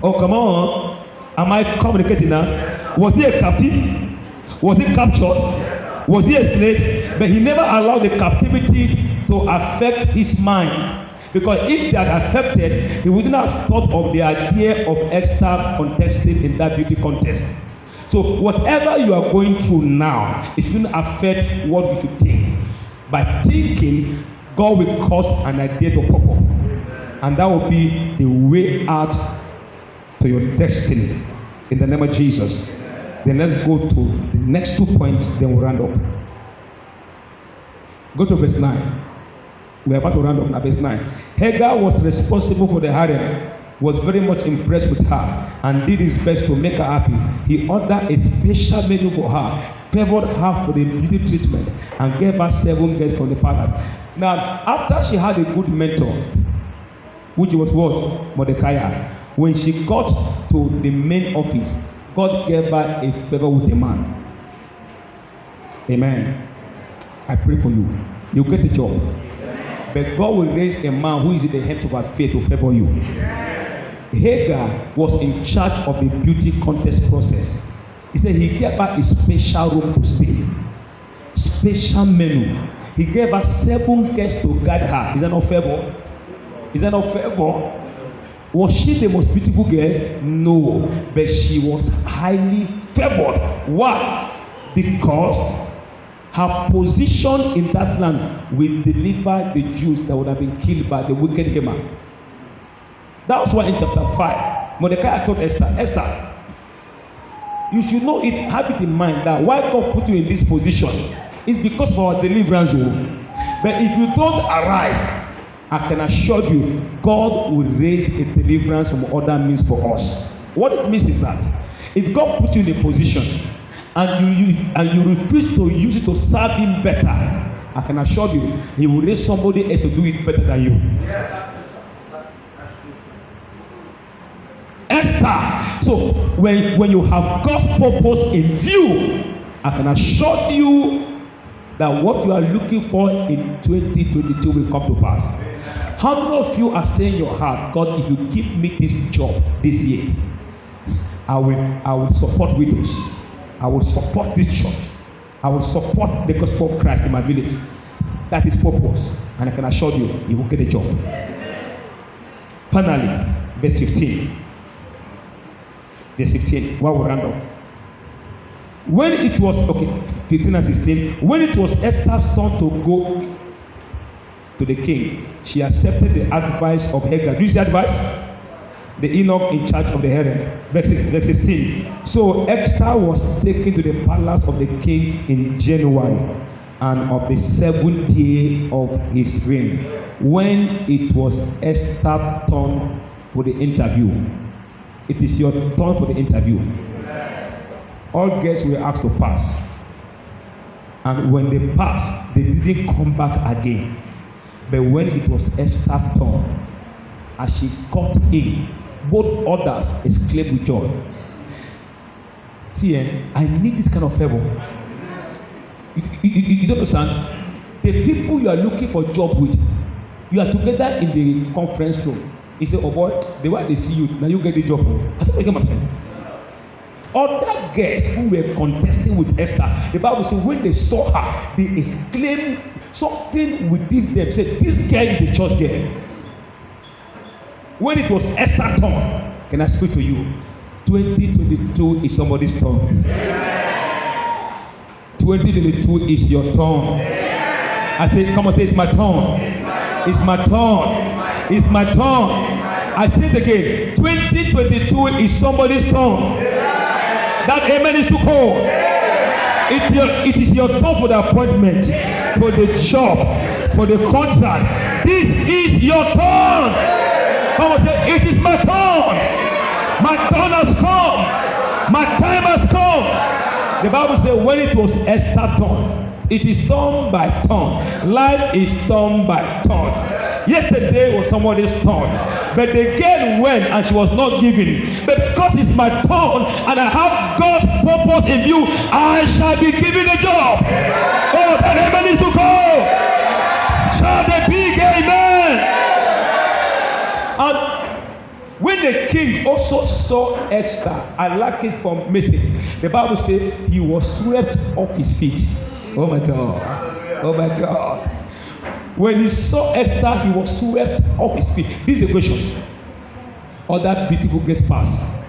Oh, come on. Am I communicating now? Was he a captive? Was he captured? Was he a slave? But he never allowed the captivity to affect his mind. Because if that affected, he wouldn't have thought of the idea of Esther contesting in that beauty contest. So whatever you are going through now, it shouldn't affect what you should think. By thinking, God will cause an idea to pop up. And that will be the way out to your destiny. In the name of Jesus. Then let's go to the next 2 points, then we'll round up. Go to verse 9. We're about to round up now, verse 9. Hagar was responsible for the harem, was very much impressed with her, and did his best to make her happy. He ordered a special menu for her, favored her for the beauty treatment, and gave her 7 girls from the palace. Now, after she had a good mentor, which was what? Mordecai. When she got to the main office, God gave her a favor with a man. Amen. I pray for you. You get a job. But God will raise a man who is in the hands of our faith to favor you. Hagar was in charge of the beauty contest process. He said he gave her a special room to stay, special menu. He gave her 7 guests to guide her. Is that not favor? Is that not favor? Was she the most beautiful girl? No, but she was highly favored. Why? Because her position in that land will deliver the Jews that would have been killed by the wicked Haman. That's why in chapter 5, Mordecai told Esther, Esther, you should know it, have it in mind that why God put you in this position is because of our deliverance. But if you don't arise, I can assure you, God will raise a deliverance from other means for us. What it means is that if God put you in a position and you refuse to use it to serve Him better, I can assure you, He will raise somebody else to do it better than you. Esther. So when you have God's purpose in view, I can assure you that what you are looking for in 2022 will come to pass. How many of you are saying in your heart, God, if you give me this job this year, I will support widows. I will support this church. I will support the gospel of Christ in my village. That is purpose. And I can assure you, you will get a job. Finally, verse 15. Verse 15. What will round up? When it was, 15 and 16. When it was Esther's turn to go to the king, she accepted the advice of Hagar. Do you see advice? The eunuch in charge of the harem. Verse 16. So Esther was taken to the palace of the king in January, and of the 7th day of his reign, when it was Esther's turn for the interview. It is your turn for the interview. All guests were asked to pass, and when they passed, they didn't come back again. But when it was Esther's turn, as she got in, both others exclaimed with joy. See, I need this kind of favor. You don't understand? The people you are looking for job with, you are together in the conference room. He said, oh boy, the way they see you, now you get the job. I thought I get my friend. Other guests who were contesting with Esther, the Bible says when they saw her, they exclaimed something within them, said, this girl is the church girl. When it was Esther's turn, can I speak to you? 2022 is somebody's turn. 2022 is your turn. I say, come on, say, it's my turn. It's my turn. It's my turn. I say it again. 2022 is somebody's turn. That amen is too cold. It is your turn for the appointment, for the job, for the contract. This is your turn. Come on, say, it is my turn. My turn has come. My time has come. The Bible says when it was Esther's turn, it is turn by turn. Life is turn by turn. Yesterday was somebody's turn, but the girl went and she was not given. But because it's my turn and I have God's purpose in view, I shall be given a job. Oh, that amen is to go. Shout a big amen. And when the king also saw Esther, I like it from message. The Bible says he was swept off his feet. Oh my God. Oh my God. When he saw Esther, he was swept off his feet. This is the question. Other beautiful girls passed.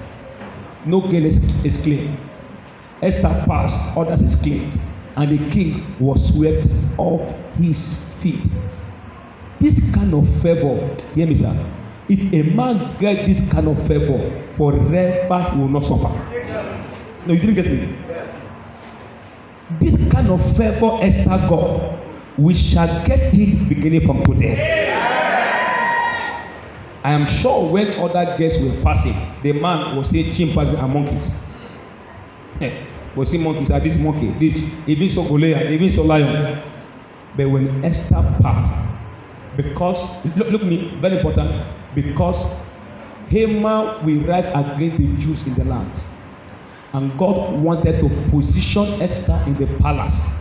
No girl exclaimed. Esther passed, others exclaimed. And the king was swept off his feet. This kind of favor, hear me, sir. If a man get this kind of favor, forever he will not suffer. No, you didn't get me. This kind of favor Esther got, we shall get it beginning from today. I am sure when other guests were passing, the man was saying chimpanzees and monkeys. Was saying monkeys, this monkey, this, even so Goliath, even so lion. But when Esther passed, because look me, very important, because Haman will rise against the Jews in the land, and God wanted to position Esther in the palace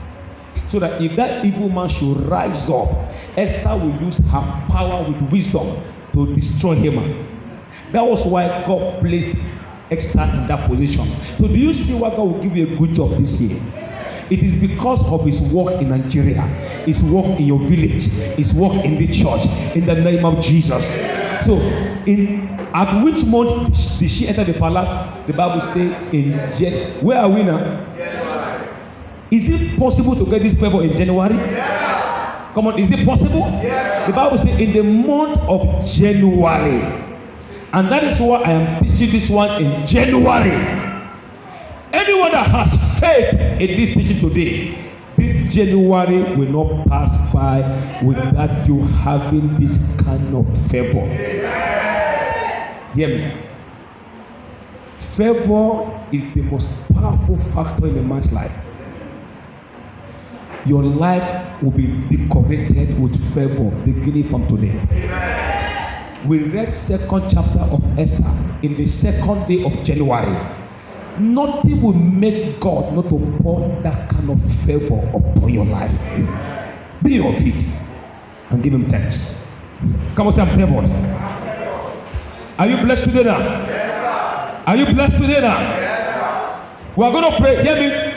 so that if that evil man should rise up, Esther will use her power with wisdom to destroy Haman. That was why God placed Esther in that position. So do you see why God will give you a good job this year? It is because of his work in Nigeria, his work in your village, his work in the church, in the name of Jesus. So at which month did she enter the palace? The Bible says in January. Where are we now? January. Is it possible to get this favor in January? Yes. Come on, is it possible? Yes. The Bible says in the month of January. And that is why I am teaching this one in January. Anyone that has faith in this teaching today, this January will not pass by without you having this kind of favor. Hear me. Favor is the most powerful factor in a man's life. Your life will be decorated with favor beginning from today. We read second chapter of Esther in the second day of January. Nothing will make God not to pour that kind of favor upon your life. Be on feet and give him thanks. Come on, say I'm favored. Are you blessed today now? Yes, sir. Are you blessed today now? Yes, sir. We are going to pray. Hear me.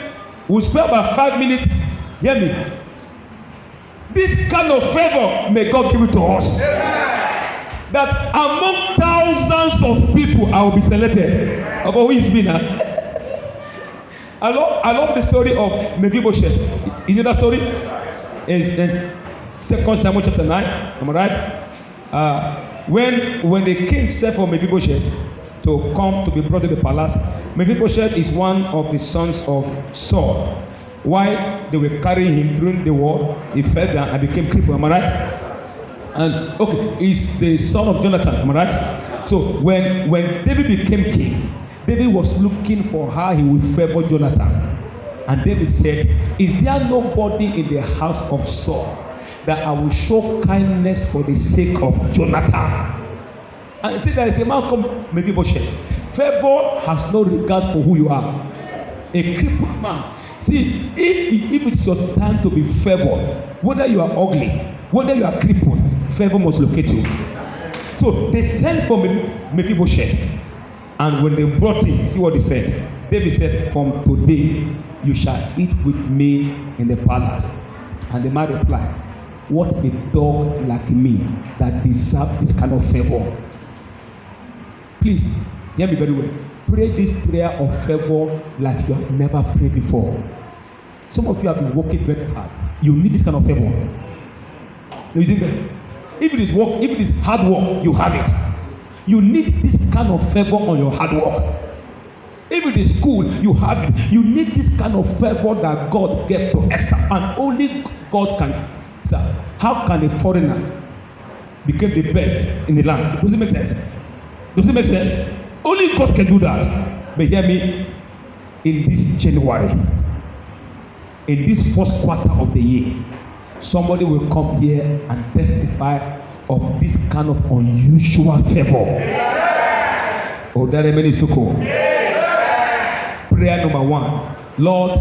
We'll spend about 5 minutes. Hear me. This kind of favor may God give it to us. That among thousands of people I will be selected. About who is me now? I love the story of Mephibosheth. You know that story? It's in 2 Samuel chapter 9. Am I right? When the king sent for Mephibosheth to come to be brought to the palace, Mephibosheth is one of the sons of Saul. While they were carrying him during the war, he fell down and became crippled. Am I right? And okay, he's the son of Jonathan. Am I right? So when David became king, David was looking for how he would favor Jonathan. And David said, is there nobody in the house of Saul that I will show kindness for the sake of Jonathan? And he said, there is a man called Mephibosheth. Favor has no regard for who you are. A crippled man. See, if it's your time to be favored, whether you are ugly, whether you are crippled, favor must locate you. So they sent for Mephibosheth. And when they brought him, see what he said. David said, from today you shall eat with me in the palace. And the man replied, what a dog like me that deserves this kind of favor. Please, hear me very well. Pray this prayer of favor like you have never prayed before. Some of you have been working very hard. You need this kind of favor. You think that? If it is work, if it is hard work, you have it. You need this kind of favor on your hard work. If it is school, you have it. You need this kind of favor that God gave to Esther, and only God can. Sir, how can a foreigner become the best in the land? Does it make sense? Does it make sense? Only God can do that. But hear me, in this January, in this first quarter of the year, somebody will come here and testify of this kind of unusual favor. Oh, there remains to go. Prayer number 1. Lord,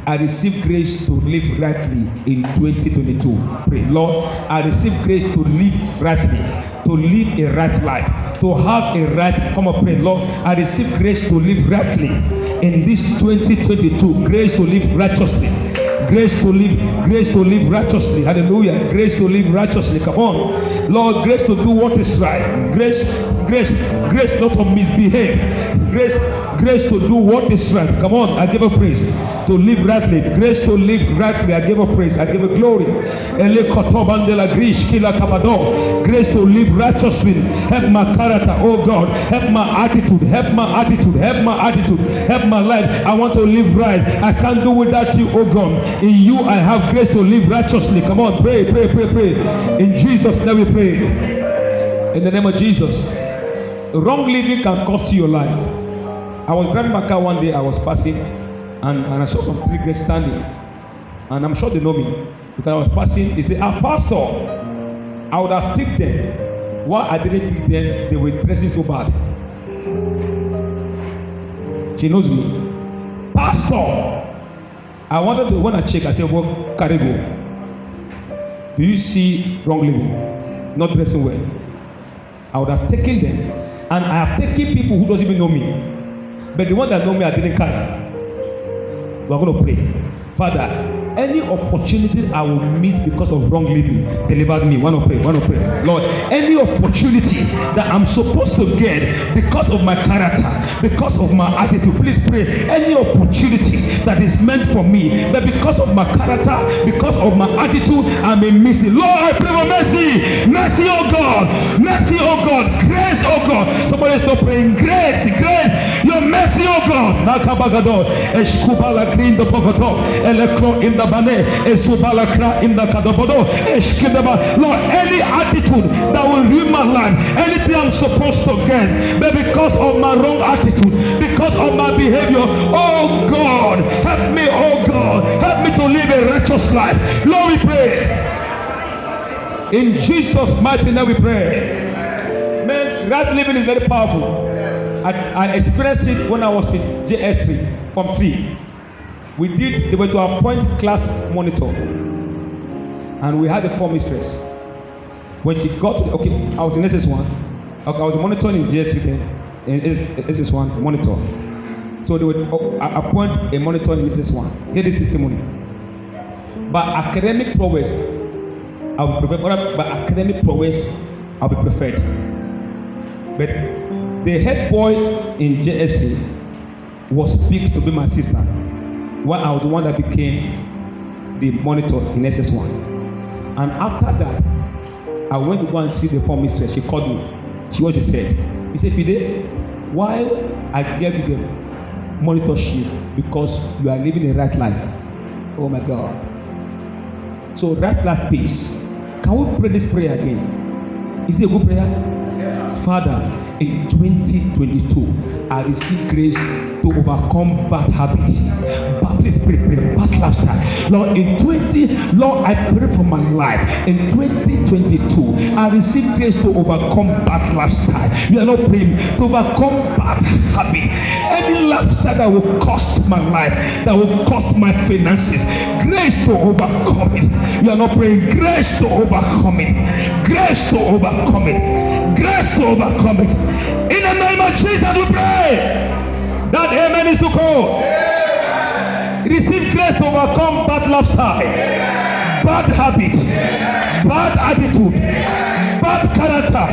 I receive grace to live rightly in 2022. Pray, Lord, I receive grace to live rightly, to live a right life, to have a right. Come on, pray, Lord, I receive grace to live rightly in this 2022. Grace to live righteously. Grace to live righteously. Hallelujah. Grace to live righteously. Come on. Lord, grace to do what is right. Grace not to misbehave. Grace to do what is right. Come on, I give a praise. To live rightly. Grace to live rightly. I give a praise. I give a glory. Grace to live righteously. Help my character, oh God. Help my attitude. Help my attitude. Help my attitude. Help my life. I want to live right. I can't do without you, oh God. In you I have grace to live righteously. Come on, pray. In Jesus' name we pray. In the name of Jesus. Wrong living can cost you your life. I was driving my car one day. I was passing and I saw some pilgrims standing, and I'm sure they know me because I was passing. They said, Pastor, I would have picked them. Why I didn't pick them? They were dressing so bad. She knows me. Pastor, I wanted to, when I check, I said, well, Karigo, do you see wrong living? Not dressing well. I would have taken them. And I have taken people who don't even know me. But the one that know me, I didn't carry. We're going to pray. Father, any opportunity I will miss because of wrong living, deliver me. Want to pray. Lord, any opportunity that I'm supposed to get because of my character, because of my attitude, please pray. Any opportunity that is meant for me, but because of my character, because of my attitude, I may miss it. Lord, I pray for mercy. Mercy, oh God. Mercy, oh God. Grace, oh God. Somebody stop praying. Grace. Your mercy, oh God. Nakabagado. Eshkubala green the pogoto. Electro in the bane. Esubalakra in the kadobodo. Eshkidaba. Lord, any attitude that will ruin my life, anything I'm supposed to get, but because of my wrong attitude, because of my behavior, oh God, help me, oh God, help me to live a righteous life. Lord, we pray. In Jesus' mighty name we pray. Man, right living is very powerful. I experienced it when I was in JS3 from 3. They were to appoint class monitor, and we had a form mistress. When she got to I was in SS1. I was monitoring in JS3 then, in SS1 monitor. So they would appoint a monitor in SS1. Hear this testimony. By academic prowess, I'll be preferred. But the head boy in JS3 was picked to be my assistant, while I was the one that became the monitor in SS1. And after that, I went to go and see the form mistress. She called me. She said, Fide, why I gave you the monitorship? Because you are living a right life. Oh my God. So right life peace. Can we pray this prayer again? Is it a good prayer? Yeah. Father, in 2022, I receive grace to overcome bad habits. Please pray, bad lifestyle. Lord, Lord, I pray for my life. In 2022, I receive grace to overcome bad lifestyle. You are not praying to overcome bad habit. Any lifestyle that will cost my life, that will cost my finances, grace to overcome it. You are not praying, grace to overcome it. Grace to overcome it. Grace to overcome it. In the name of Jesus, we pray. That amen is to call. Receive grace to overcome bad lifestyle, bad habit, bad attitude, bad character.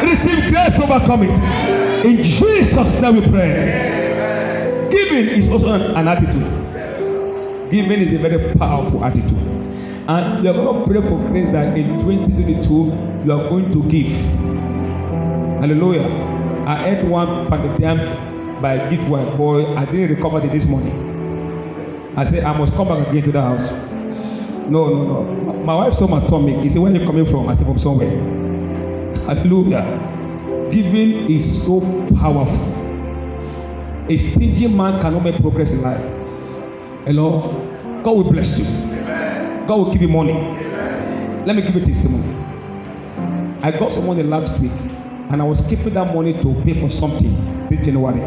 Receive grace to overcome it. In Jesus' name we pray. Giving is also an attitude. Giving is a very powerful attitude. And you are going to pray for grace that in 2022 you are going to give. Hallelujah. I ate one pandemic by a gift white boy. I didn't recover it this morning. I said, I must come back again to the house. No. My wife saw my tummy. He said, where are you coming from? I said, from somewhere. Hallelujah. Giving is so powerful. A stingy man cannot make progress in life. Hello? God will bless you. God will give you money. Let me give you a testimony. I got some money last week, and I was keeping that money to pay for something this January.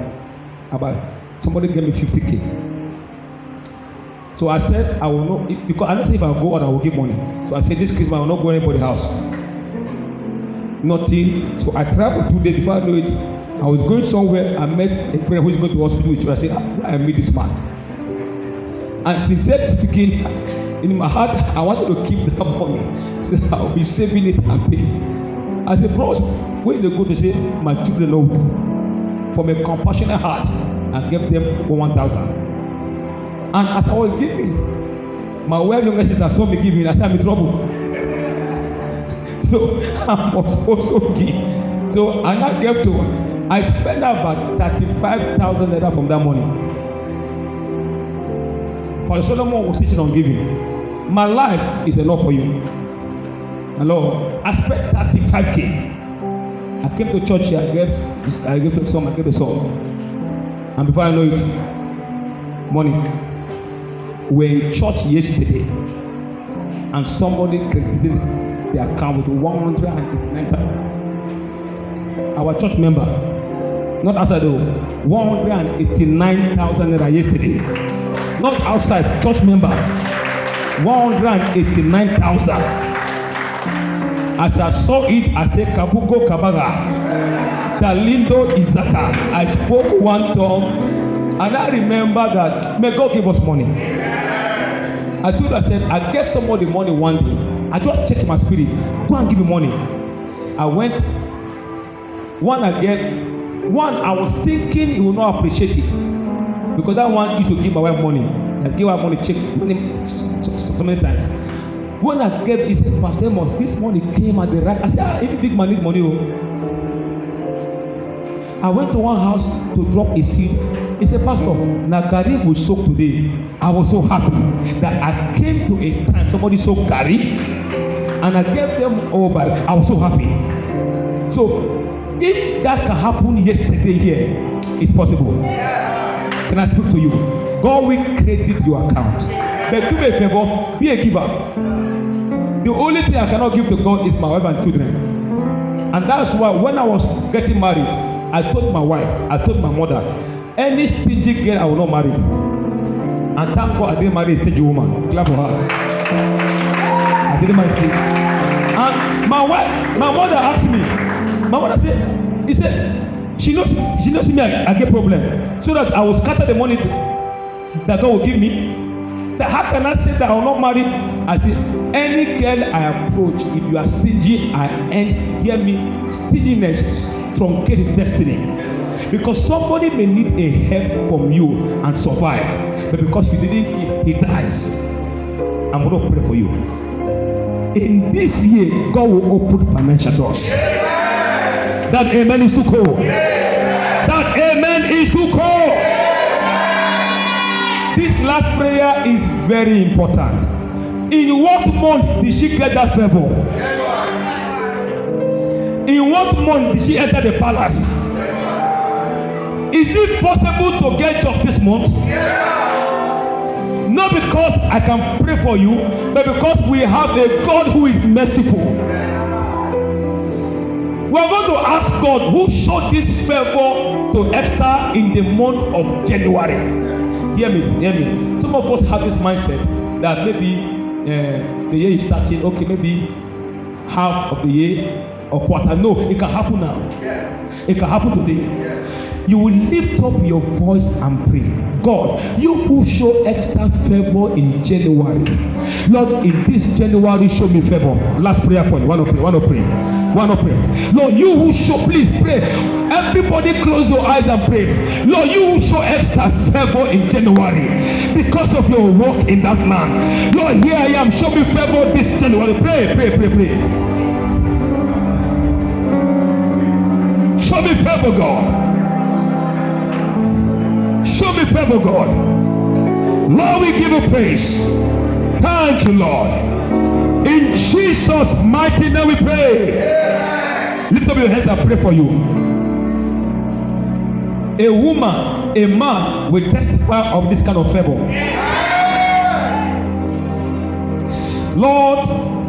Somebody gave me 50K. So I said, I will not, because I don't say if I go out, I will give money. So I said, this Christmas, I will not go to anybody's house. Nothing. So I traveled 2 days before I knew it. I was going somewhere. I met a friend who is going to the hospital with you. I said, I meet this man. And sincerely speaking, in my heart, I wanted to keep that money. So I will be saving it and paying. I said, bros, where they go to say, my children know from a compassionate heart, I gave them 1,000. And as I was giving, my wife younger sister saw me giving. I said, I'm in trouble. So I must also give. So I now gave to her. I spent about 35,000 naira from that money. Pastor Solomon was teaching on giving. My life is enough for you. Hello. I spent 35K. I came to church here. I gave to some. I gave to some. And before I know it, money. We were in church yesterday, and somebody credited the account with 189,000. Our church member, not as I do, 189,000 naira yesterday. not outside, church member, 189,000. As I saw it, I said, Kabuko Kabaga, Dalindo Izaka. I spoke one tongue, and I remember that, may God give us money. I told her, I said, I gave somebody money one day. I just checked my spirit, go and give me money. I went, one I gave, one I was thinking he will not appreciate it, because that one used to give my wife money. I give her money, check money so many times. When I gave, he said, Pastor Amos, this money came at the right. I said, any big man need money. Oh. I went to one house to drop a seed. He said, Pastor, Nagari will soak today. I was so happy that I came to a time somebody soaked Gari and I gave them over. I was so happy. So if that can happen yesterday here, it's possible. Can I speak to you? God will credit your account. But do me a favor, be a giver. The only thing I cannot give to God is my wife and children. And that's why when I was getting married, I told my wife, I told my mother, any stingy girl I will not marry. And thank God I didn't marry a stingy woman. Clap for her. I didn't marry a stingy. And my wife, my mother asked me, my mother said, he said, she knows me, I get problem. So that I will scatter the money that God will give me. That how can I say that I will not marry? I say, any girl I approach, if you are stingy, I end. Hear me, stinginess truncates destiny. Because somebody may need a help from you and survive, but because you didn't give, he dies. I'm going to pray for you. In this year, God will open financial doors. That amen is too cold. That amen is too cold. This last prayer is very important. In what month did she get that favor? In what month did she enter the palace? Is it possible to get job this month? Not because I can pray for you, but because we have a God who is merciful. We are going to ask God who showed this favor to Esther in the month of January. Hear me. Some of us have this mindset that maybe the year is starting, okay, maybe half of the year or quarter. No, it can happen now. It can happen today. You will lift up your voice and pray. God, you who show extra favor in January, Lord, in this January, show me favor. Last prayer point. One to pray. Lord, you who show, please pray. Everybody close your eyes and pray. Lord, you who show extra favor in January because of your work in that land. Lord, here I am. Show me favor this January. Pray. Show me favor, God. Show me favor, God. Lord, we give you praise. Thank you, Lord. In Jesus' mighty name we pray. Lift up your hands and pray for you. A woman, a man will testify of this kind of favor. Lord,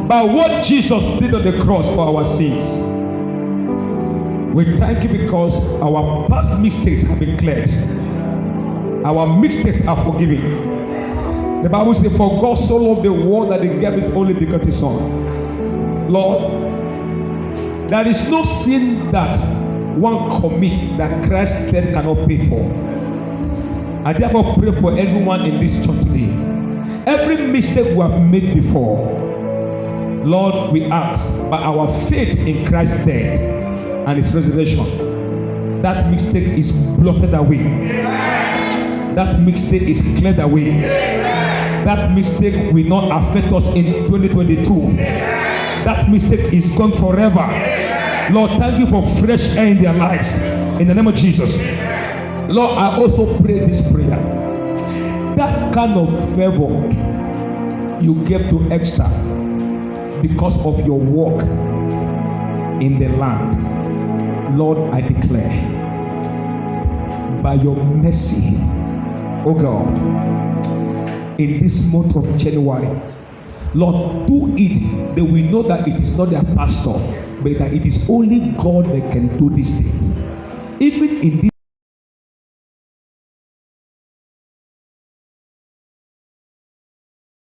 by what Jesus did on the cross for our sins, we thank you because our past mistakes have been cleared. Our mistakes are forgiven. The Bible says, for God so loved the world that he gave his only begotten Son. Lord, there is no sin that one commits that Christ's death cannot pay for. I therefore pray for everyone in this church today. Every mistake we have made before, Lord, we ask by our faith in Christ's death and his resurrection, that mistake is blotted away. That mistake is cleared away. That mistake will not affect us in 2022. That mistake is gone forever. Lord, thank you for fresh air in their lives. In the name of Jesus. Lord, I also pray this prayer. That kind of favor you gave to Esther because of your work in the land, Lord, I declare, by your mercy, oh God, in this month of January, Lord, do it. They will know that it is not their pastor, but that it is only God that can do this thing. Even in this